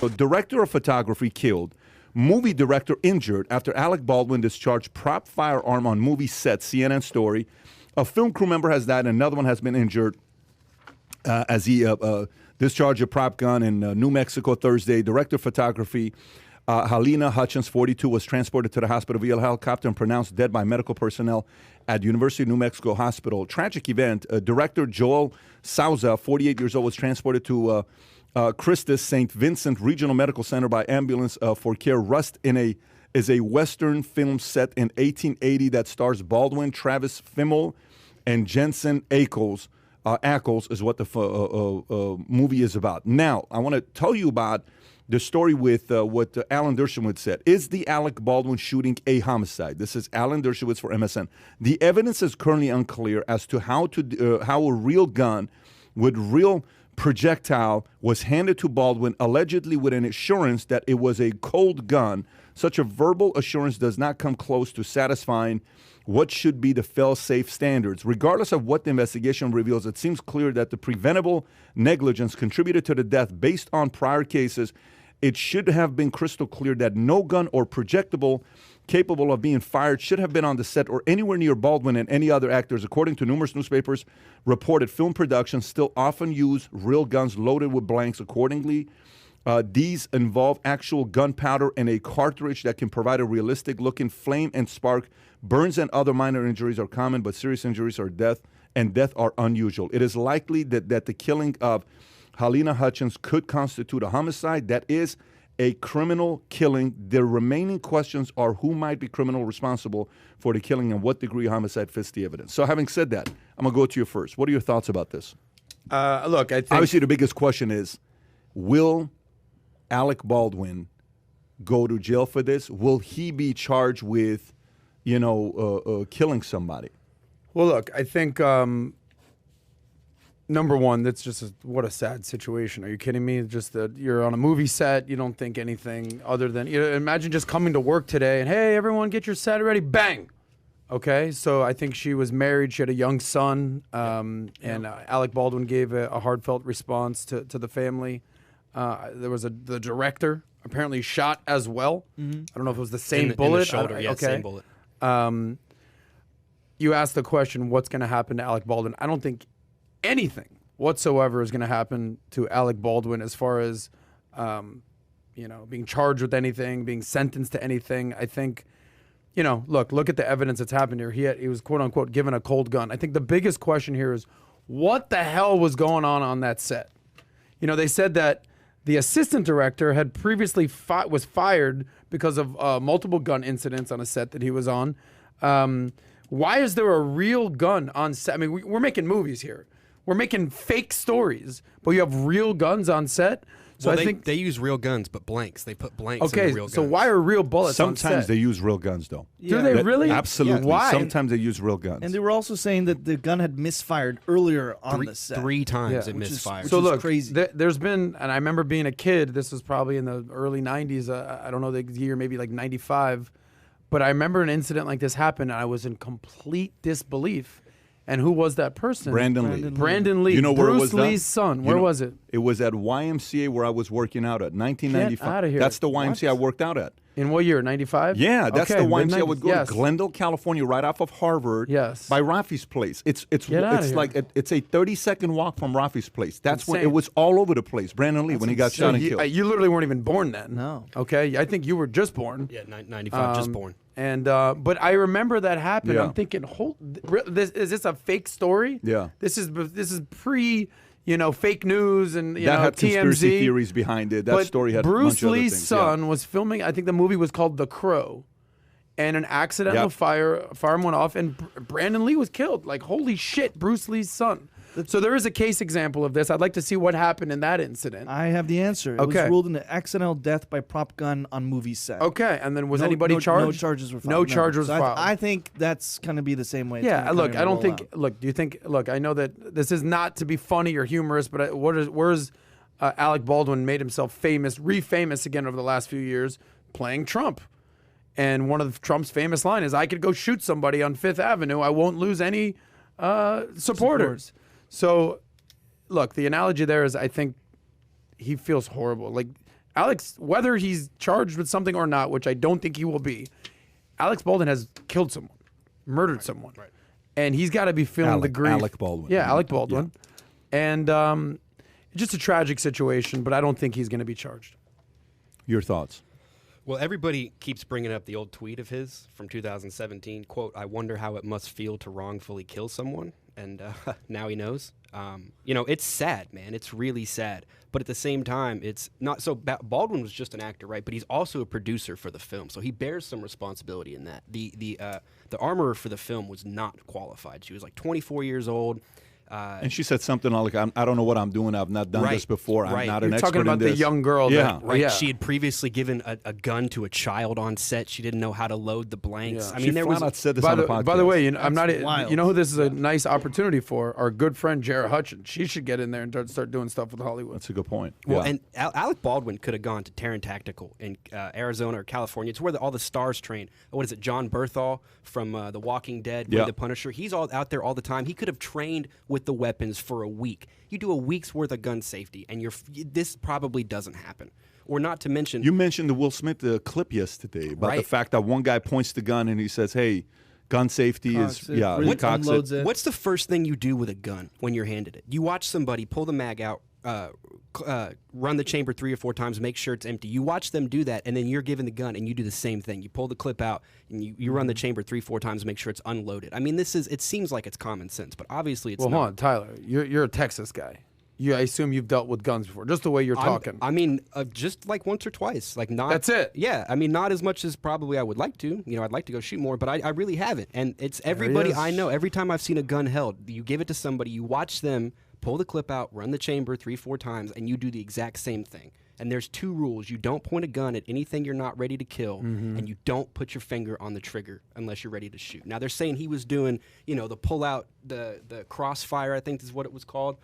So director of photography killed. Movie director injured after Alec Baldwin discharged prop firearm on movie set, CNN story. A film crew member has died, and another one has been injured as he discharged a prop gun in New Mexico Thursday. Director of photography Helena Hutchins, 42, was transported to the hospital via helicopter and pronounced dead by medical personnel at University of New Mexico Hospital. Tragic event. Director Joel Souza, 48 years old, was transported to Christus St. Vincent Regional Medical Center by ambulance for care. Rust is a Western film set in 1880 that stars Baldwin, Travis Fimmel, and Jensen Ackles. Ackles is what the movie is about. Now, I want to tell you about the story with what Alan Dershowitz said. Is the Alec Baldwin shooting a homicide? This is Alan Dershowitz for MSN. The evidence is currently unclear as to how a real gun with real projectile was handed to Baldwin, allegedly with an assurance that it was a cold gun. Such a verbal assurance does not come close to satisfying what should be the fail-safe standards. Regardless of what the investigation reveals, it seems clear that the preventable negligence contributed to the death based on prior cases. It should have been crystal clear that no gun or projectile capable of being fired should have been on the set or anywhere near Baldwin and any other actors. According to numerous newspapers, reported film productions still often use real guns loaded with blanks. Accordingly, these involve actual gunpowder and a cartridge that can provide a realistic-looking flame and spark. Burns and other minor injuries are common, but serious injuries are death are unusual. It is likely that the killing of Helena Hutchins could constitute a homicide. That is a criminal killing. The remaining questions are who might be criminally responsible for the killing and what degree homicide fits the evidence. So having said that, I'm going to go to you first. What are your thoughts about this? Look, I think... Obviously, the biggest question is, will Alec Baldwin go to jail for this? Will he be charged with, killing somebody? Well, look, I think... Number one, that's just what a sad situation. Are you kidding me? Just that you're on a movie set, you don't think anything other than, imagine just coming to work today and, hey, everyone get your set ready, bang. Okay, so I think she was married, she had a young son, and Alec Baldwin gave a heartfelt response to the family. There was the director, apparently shot as well. Mm-hmm. I don't know if it was the same bullet. In the shoulder, yeah, same bullet. You asked the question, what's going to happen to Alec Baldwin? I don't think anything whatsoever is going to happen to Alec Baldwin as far as, being charged with anything, being sentenced to anything. I think, look at the evidence that's happened here. He was quote unquote given a cold gun. I think the biggest question here is what the hell was going on that set? They said that the assistant director had previously was fired because of multiple gun incidents on a set that he was on. Why is there a real gun on set? I mean, we're making movies here. We're making fake stories, but you have real guns on set. So well, I think they use real guns, but blanks. They put blanks in the real guns. So why are real bullets on set? Sometimes they use real guns, though. Yeah. Do they really? Absolutely. Yeah. Why? Sometimes they use real guns. And they were also saying that the gun had misfired earlier on the set. 3 times it misfired. So look, crazy. There's been, and I remember being a kid, this was probably in the early 90s, I don't know the year, maybe like 95, but I remember an incident like this happened, and I was in complete disbelief. And who was that person? Brandon Lee. Brandon Lee. You know where Bruce it was Lee's son. Where was it? It was at YMCA where I was working out at, 1995. Get out of here. That's the YMCA I worked out at. In what year? 95? Yeah, that's the YMCA I would go yes. to. Glendale, California, right off of Harvard. Yes. By Rafi's place. It's like it's a 30-second walk from Rafi's place. That's when it was all over the place. Brandon Lee, when he got shot and killed. You literally weren't even born then. No. Okay, I think you were just born. Yeah, 95, just born. And but I remember that happened. Yeah. I'm thinking, is this a fake story? Yeah. This is pre, fake news and that had TMZ. conspiracy theories behind it. That story had Bruce a bunch of Lee's other things. son was filming. I think the movie was called The Crow, and an accidental firearm went off, and Brandon Lee was killed. Like, holy shit, Bruce Lee's son. So there is a case example of this. I'd like to see what happened in that incident. I have the answer. It was ruled an accidental death by prop gun on movie set. Okay, and then was anybody charged? No charges were filed. No charges were filed. I think that's going to be the same way. Yeah, look, I don't think. Look, do you think? Look, I know that this is not to be funny or humorous, but where's Alec Baldwin made himself famous, re-famous again over the last few years, playing Trump? And one of Trump's famous line is, "I could go shoot somebody on Fifth Avenue. I won't lose any supporters." So, look, the analogy there is, I think he feels horrible. Like, Alex, whether he's charged with something or not, which I don't think he will be, Alex Baldwin has killed someone, murdered someone. Right. And he's got to be feeling the grief. Alec Baldwin. Yeah, Alec Baldwin. Yeah. And just a tragic situation, but I don't think he's going to be charged. Your thoughts? Well, everybody keeps bringing up the old tweet of his from 2017, quote, "I wonder how it must feel to wrongfully kill someone." And now he knows. You know, it's sad, man. It's really sad. But at the same time, it's not so Baldwin was just an actor, right? But he's also a producer for the film, so he bears some responsibility in that. The armorer for the film was not qualified. She was like 24 years old. And she said something like, I don't know what I'm doing. I've not done this before. I'm not an expert in this. You're talking about the young girl. Yeah. Right. Yeah. She had previously given a gun to a child on set. She didn't know how to load the blanks. Yeah. I mean, there was... said this on the podcast. By the way, I'm not... You know who this is a nice opportunity for? Our good friend, Jara Hutchins. She should get in there and start doing stuff with Hollywood. That's a good point. Well, and Alec Baldwin could have gone to Terran Tactical in Arizona or California. It's where all the stars train. What is it? John Berthal from The Walking Dead, The Punisher. He's all out there all the time. He could have trained with the weapons for a week. You do a week's worth of gun safety, and this probably doesn't happen. Or not to mention... You mentioned the Will Smith clip yesterday about the fact that one guy points the gun and he says, hey, gun safety is... Yeah, he cocks it. What's the first thing you do with a gun when you're handed it? You watch somebody pull the mag out, run the chamber 3 or 4 times, make sure it's empty. You watch them do that, and then you're given the gun, and you do the same thing. You pull the clip out, and you run the chamber 3 or 4 times, make sure it's unloaded. I mean, it seems like it's common sense, but obviously it's not. Hold on, Tyler. You're a Texas guy. I assume you've dealt with guns before, just the way you're talking. I mean, just like once or twice. Like not. That's it. Yeah, I mean, not as much as probably I would like to. You know, I'd like to go shoot more, but I really haven't. And it's everybody I know. Every time I've seen a gun held, you give it to somebody, you watch them pull the clip out, run the chamber 3 or 4 times, and you do the exact same thing. And there's 2 rules. You don't point a gun at anything you're not ready to kill, and you don't put your finger on the trigger unless you're ready to shoot. Now, they're saying he was doing, the pull-out, the crossfire, I think is what it was called.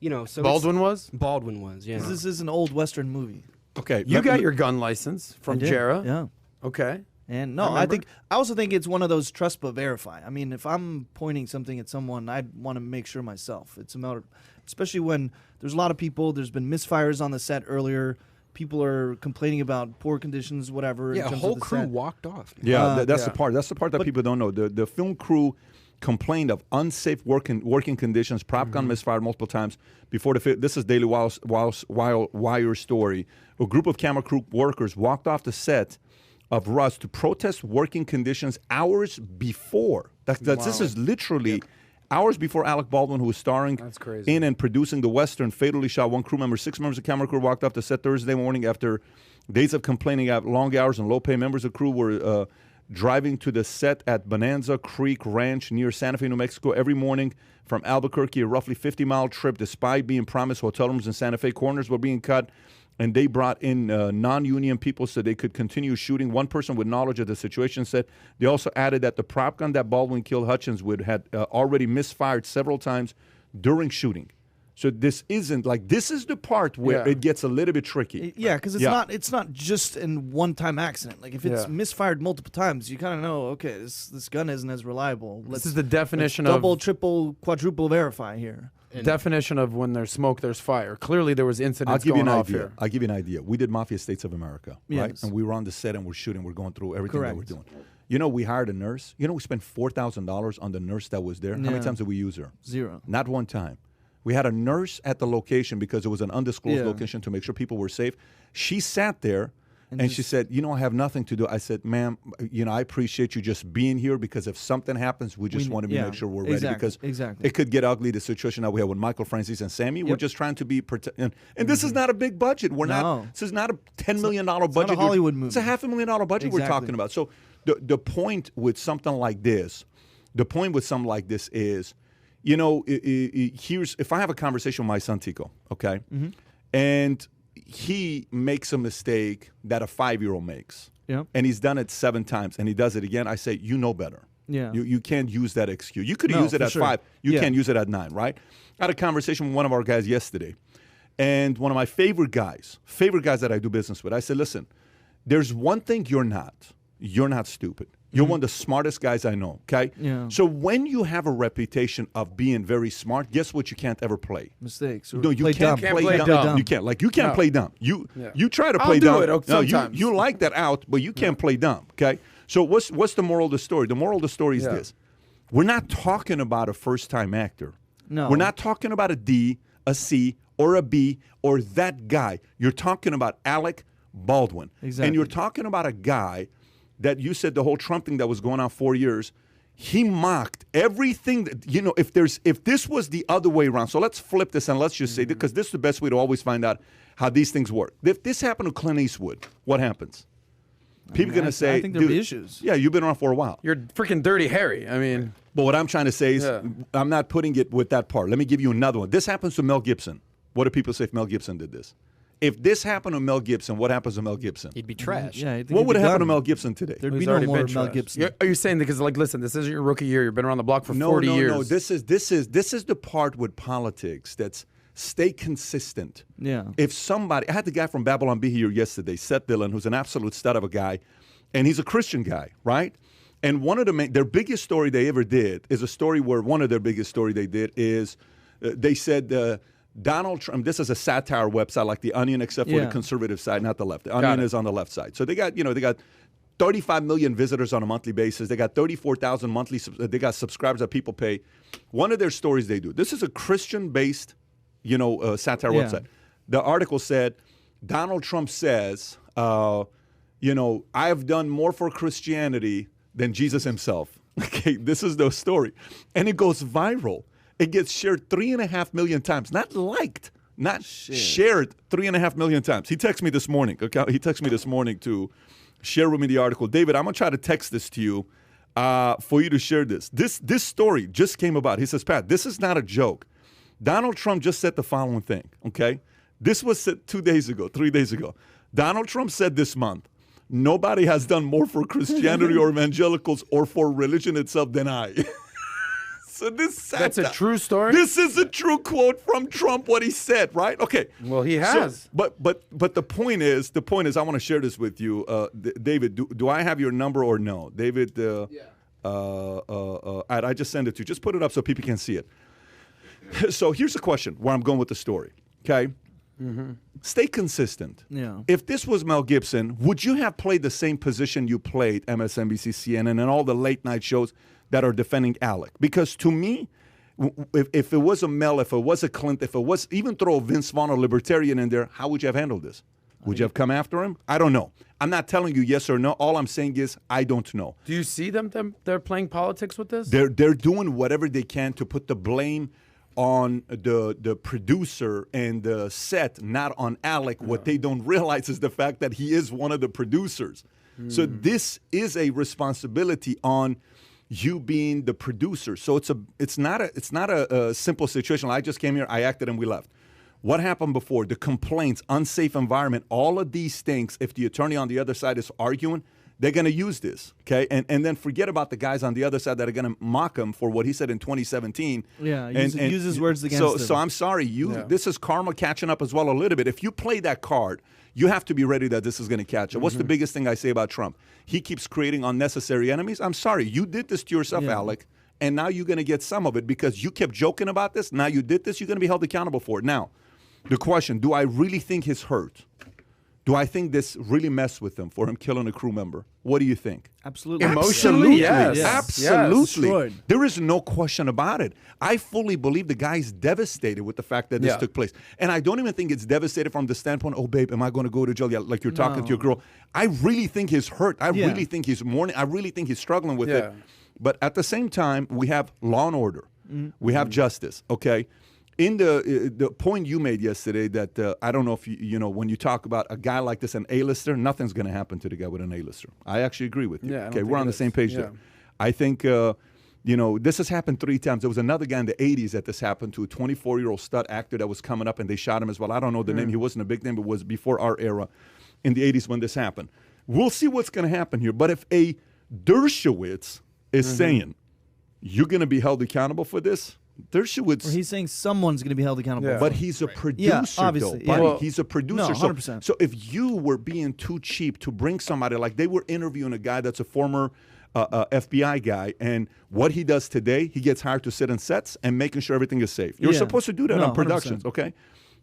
So Baldwin was? Baldwin was, yeah. This is an old Western movie. Okay. You got your gun license from Jara. Yeah. Okay. And I also think it's one of those trust but verify. I mean, if I'm pointing something at someone, I'd want to make sure myself. It's a matter, especially when there's a lot of people. There's been misfires on the set earlier. People are complaining about poor conditions, whatever. Yeah, a whole crew walked off. Yeah, that's the part. That's the part that people don't know. The film crew complained of unsafe working conditions. Prop gun misfired multiple times before the film. This is Daily Wire story. A group of camera crew workers walked off the set of Rust to protest working conditions hours before. This is literally hours before Alec Baldwin, who was starring in and producing the Western, fatally shot 1 crew member. 6 members of the camera crew walked off the set Thursday morning after days of complaining about long hours and low pay. Members of the crew were driving to the set at Bonanza Creek Ranch near Santa Fe, New Mexico every morning from Albuquerque, a roughly 50-mile trip. Despite being promised hotel rooms in Santa Fe, corners were being cut, and they brought in non-union people so they could continue shooting. One person with knowledge of the situation said they also added that the prop gun that Baldwin killed Hutchins with had already misfired several times during shooting. So this isn't like, this is the part where it gets a little bit tricky. Yeah, because it's not just in one-time accident. Like if it's misfired multiple times, you kind of know, okay, this gun isn't as reliable. This is the definition of double, triple, quadruple verify here. Definition of when there's smoke, there's fire. Clearly, there was incidents going off here. I'll give you an idea. We did Mafia States of America, right? And we were on the set and we're shooting. We're going through everything that we're doing. We hired a nurse. We spent $4,000 on the nurse that was there. How many times did we use her? 0. Not one time. We had a nurse at the location because it was an undisclosed location to make sure people were safe. She sat there and she said, I have nothing to do. I said, ma'am, I appreciate you just being here because if something happens, we just want to make sure we're ready because it could get ugly, the situation that we have with Michael Francis and Sammy. We're just trying to be and this is not a big budget. This is not a $10 million budget. Not a Hollywood movie. It's a $500,000 budget we're talking about. So the point with something like this, is, here's, if I have a conversation with my son Tico, okay, and he makes a mistake that a 5-year-old makes, and he's done it 7 times, and he does it again, I say, you know better. Yeah. You can't use that excuse. You could use it at 5. You can't use it at 9, right? I had a conversation with one of our guys yesterday, and one of my favorite guys that I do business with, I said, listen, there's one thing you're not. You're not stupid. You're one of the smartest guys I know, okay? Yeah. So when you have a reputation of being very smart, guess what you can't ever play? Mistakes. Or No, you play can't dumb. play dumb. dumb. You can't. Like, you can't No. play dumb. You try to I'll play do dumb. it, No, sometimes. you like that out, but you can't play dumb, okay? So what's the moral of the story? The moral of the story is this. We're not talking about a first-time actor. No. We're not talking about a D, a C, or a B, or that guy. You're talking about Alec Baldwin. Exactly. And you're talking about a guy that you said the whole Trump thing that was going on 4 years, he mocked everything that, you know, if this was the other way around. So let's flip this and let's just say, because this is the best way to always find out how these things work. If this happened to Clint Eastwood, what happens? People going to say, I think there'll be "Dude, issues. Yeah, you've been around for a while. You're freaking Dirty Harry. I mean, But what I'm trying to say is, I'm not putting it with that part. Let me give you another one. This happens to Mel Gibson. What do people say if Mel Gibson did this? If this happened to Mel Gibson, what happens to Mel Gibson? He'd be trash. Yeah, I think What he'd would be happen to done. Mel Gibson today? There'd he's be no already more been Mel trashed. Gibson. Are you saying because, like, listen, this isn't your rookie year. You've been around the block for 40 years. No. This is the part with politics that's stay consistent. Yeah. If somebody, I had the guy from Babylon Bee here yesterday, Seth Dillon, who's an absolute stud of a guy, and he's a Christian guy, right? And one of their biggest story they ever did is a story where one of their biggest story they did is they said Donald Trump. This is a satire website like The Onion, except for the conservative side, not the left. The Onion is on the left side. So they got 35 million visitors on a monthly basis. They got 34,000 monthly. They got subscribers that people pay. One of their stories they do. This is a Christian-based, satire website. The article said Donald Trump says, I've done more for Christianity than Jesus himself. Okay, this is the story, and it goes viral. It gets shared 3.5 million times, not liked, not shared 3.5 million times. He texted me this morning. Okay, he texted me this morning to share with me the article. David, I'm gonna try to text this to you for you to share this. This story just came about. He says, Pat, this is not a joke. Donald Trump just said the following thing. Okay, this was said 2 days ago, 3 days ago. Donald Trump said this month, nobody has done more for Christianity or evangelicals or for religion itself than I. So that's a true story? This is a true quote from Trump, what he said, right? Okay. Well, he has. So, but the point is, I want to share this with you. David, do I have your number or no? David, I just sent it to you. Just put it up so people can see it. So here's the question where I'm going with the story, okay? Mm-hmm. Stay consistent. Yeah. If this was Mel Gibson, would you have played the same position you played MSNBC, CNN, and all the late night shows that are defending Alec? Because to me, if it was a Mel, if it was a Clint, if it was even throw a Vince Vaughn or Libertarian in there, how would you have handled this? Would you have come after him? I don't know. I'm not telling you yes or no. All I'm saying is I don't know. Do you see them they're playing politics with this? They're doing whatever they can to put the blame on the producer and the set, not on Alec. What they don't realize is the fact that he is one of the producers. So this is a responsibility on you being the producer. So it's not a simple situation. I just came here, I acted, and we left. What happened before? The complaints, unsafe environment, all of these things, if the attorney on the other side is arguing, they're going to use this, okay? And then forget about the guys on the other side that are going to mock him for what he said in 2017. Yeah, uses words against him. So I'm sorry, this is karma catching up as well a little bit. If you play that card, you have to be ready that this is going to catch up. What's the biggest thing I say about Trump? He keeps creating unnecessary enemies. I'm sorry, you did this to yourself, Alec, and now you're going to get some of it because you kept joking about this. Now you did this, you're going to be held accountable for it. Now, the question, do I really think he's hurt? Do I think this really messed with him for him killing a crew member? What do you think? Absolutely. Emotionally, Absolutely. yes. Absolutely. Yes. There is no question about it. I fully believe the guy's devastated with the fact that this took place. And I don't even think it's devastated from the standpoint, oh, babe, am I going to go to jail? Yeah, like you're talking to your girl. I really think he's hurt. I really think he's mourning. I really think he's struggling with it. But at the same time, we have law and order. We have justice, okay? In the point you made yesterday that I don't know if you know when you talk about a guy like this, an A-lister, nothing's going to happen to the guy with an A-lister. I actually agree with you. Yeah, okay, we're on the same page there. I think this has happened 3 times. There was another guy in the 80s that this happened to, a 24-year-old stud actor that was coming up and they shot him as well. I don't know the name. He wasn't a big name, but it was before our era in the 80s when this happened. We'll see what's going to happen here. But if a Dershowitz is saying you're going to be held accountable for this, Dershowitz. Or he's saying someone's going to be held accountable. But he's a producer, obviously, though. Buddy. Well, He's a producer. No, 100%. So if you were being too cheap to bring somebody, like they were interviewing a guy that's a former FBI guy, and what he does today, he gets hired to sit on sets and making sure everything is safe. You're supposed to do that on productions, 100%. okay?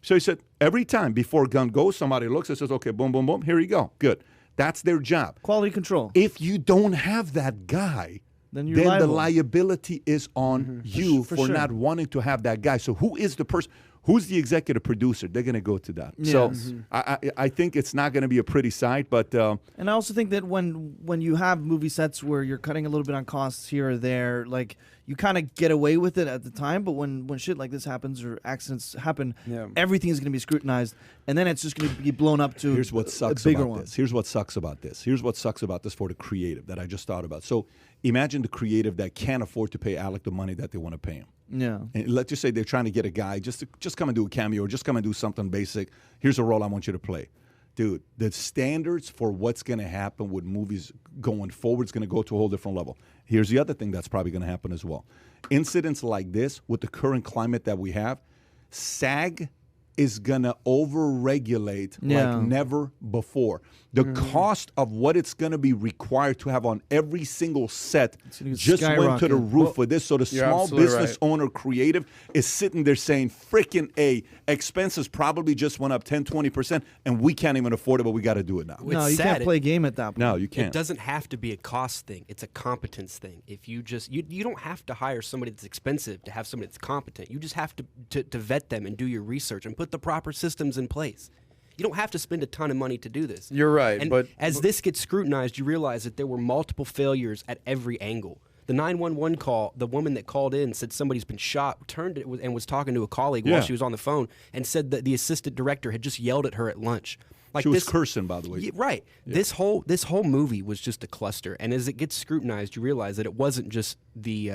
So he said, every time before gun goes, somebody looks and says, okay, boom, boom, boom, here you go, good. That's their job. Quality control. If you don't have that guy, Then then you're the liable. liability is on you for sure. not wanting to have that guy. So who is the person? Who's the executive producer? They're going to go to that. So I think it's not going to be a pretty sight, but And I also think that when you have movie sets where you're cutting a little bit on costs here or there, like you kind of get away with it at the time, but when shit like this happens or accidents happen, everything is going to be scrutinized, and then it's just going to be blown up to here's what sucks a bigger about one. this. Here's what sucks about this. Here's what sucks about this for the creative that I just thought about. So imagine the creative that can't afford to pay Alec the money that they want to pay him. Yeah. And let's just say they're trying to get a guy just come and do a cameo or just come and do something basic. Here's a role I want you to play. Dude, the standards for what's going to happen with movies going forward is going to go to a whole different level. Here's the other thing that's probably going to happen as well. Incidents like this, with the current climate that we have, SAG is going to over-regulate like never before. The cost of what it's going to be required to have on every single set just went to the roof for this. So the small business owner creative is sitting there saying, freaking A, expenses probably just went up 10, 20%, and we can't even afford it, but we got to do it now. No, you can't play a game at that point. No, you can't. It doesn't have to be a cost thing. It's a competence thing. If you just you don't have to hire somebody that's expensive to have somebody that's competent. You just have to vet them and do your research and put the proper systems in place. You don't have to spend a ton of money to do this. You're right, and but as this gets scrutinized, you realize that there were multiple failures at every angle. The 911 call, the woman that called in said somebody's been shot, turned it and was talking to a colleague while she was on the phone, and said that the assistant director had just yelled at her at lunch. Like she was cursing, by the way. Right. Yeah. This whole movie was just a cluster, and as it gets scrutinized, you realize that it wasn't just the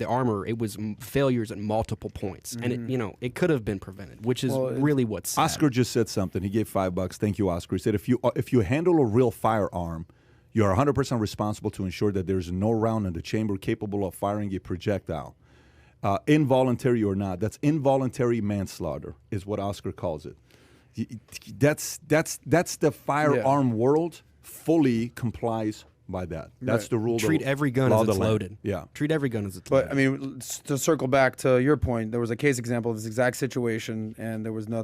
armor; it was failures at multiple points, and it could have been prevented, which is really what's sad. Oscar just said something. He gave $5. Thank you, Oscar. He said if you handle a real firearm, you are 100% responsible to ensure that there is no round in the chamber capable of firing a projectile, involuntary or not. That's involuntary manslaughter, is what Oscar calls it. That's the firearm world fully complies by that. That's the rule. Treat every gun as it's loaded. Yeah. Treat every gun as it's loaded. But I mean, to circle back to your point, there was a case example of this exact situation, and there was no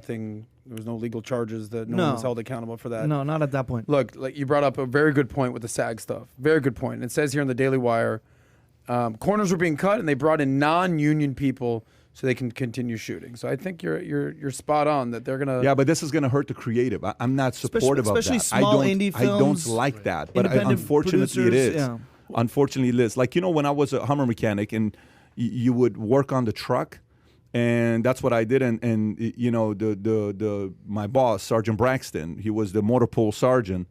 legal charges that no one was held accountable for that. No, not at that point. Look, like you brought up a very good point with the SAG stuff. Very good point. And it says here in the Daily Wire, corners were being cut, and they brought in non-union people so they can continue shooting. So I think you're spot on that they're gonna. Yeah, but this is gonna hurt the creative. I'm not supportive of that. Especially small indie films. I don't like that, but unfortunately it producers, is. Yeah. Unfortunately, it is. Like when I was a Hummer mechanic and you would work on the truck, and that's what I did. And my boss, Sergeant Braxton, he was the motor pool sergeant.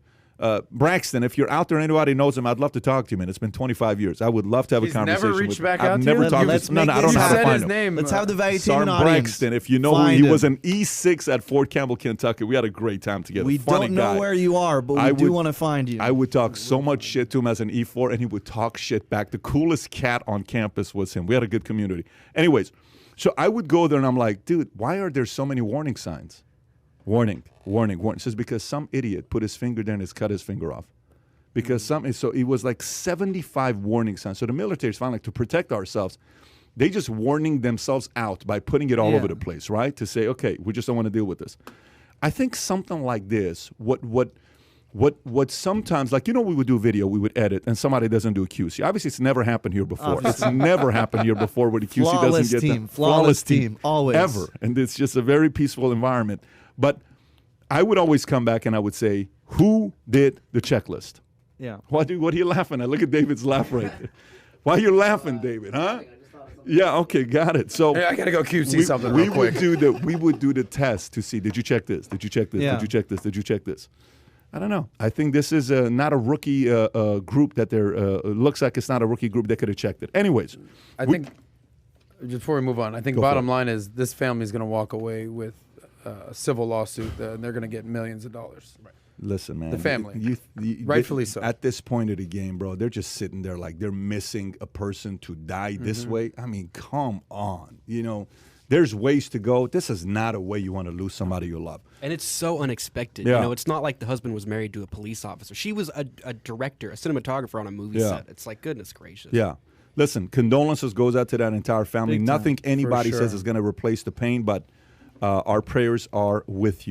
Braxton, if you're out there, anybody knows him, I'd love to talk to you, man. It's been 25 years. I would love to have a conversation never reached with back him. out I've to never you? talked Let's to him. No, I make don't know this how to said find his him. name. Let's have the Valuetainment Sergeant audience. Braxton, if you know who Find he him. was an E6 at Fort Campbell, Kentucky. We had a great time together. We Funny don't know guy. where you are, but we do want to find you. I would talk so much shit to him as an E4, and he would talk shit back. The coolest cat on campus was him. We had a good community. Anyways, so I would go there, and I'm like, dude, why are there so many warning signs? Warning, warning, warning. It says because some idiot put his finger there and has cut his finger off. Because so it was like 75 warning signs. So the military is fine, like to protect ourselves. They just warning themselves out by putting it all over the place, right? To say, okay, we just don't want to deal with this. I think something like this, what sometimes, like, we would do video, we would edit, and somebody doesn't do a QC. Obviously, it's never happened here before. Obviously. It's never happened here before where the QC Flawless doesn't get team. the Flawless team, always. Ever. And it's just a very peaceful environment. But I would always come back and I would say, who did the checklist? Yeah. What are you laughing at? Look at David's laugh right there. Why are you laughing, David, huh? Yeah, okay, got it. So Hey, I gotta go QC something we real quick. We would do the test to see, did you check this? Did you check this? Yeah. Did you check this? Did you check this? I don't know. I think this is not a rookie group that they're, looks like it's not a rookie group that could have checked it. Anyways. I think, before we move on, I think bottom line is this family is going to walk away with a civil lawsuit, and they're going to get millions of dollars. Right. Listen, man. The family. Rightfully so. At this point of the game, bro, they're just sitting there like they're missing a person to die this way. I mean, come on. there's ways to go. This is not a way you want to lose somebody you love. And it's so unexpected. Yeah. You know, it's not like the husband was married to a police officer. She was a director, a cinematographer on a movie Yeah. set. It's like, goodness gracious. Yeah. Listen, condolences goes out to that entire family. Big time, Nothing anybody for says sure. is going to replace the pain, but our prayers are with you.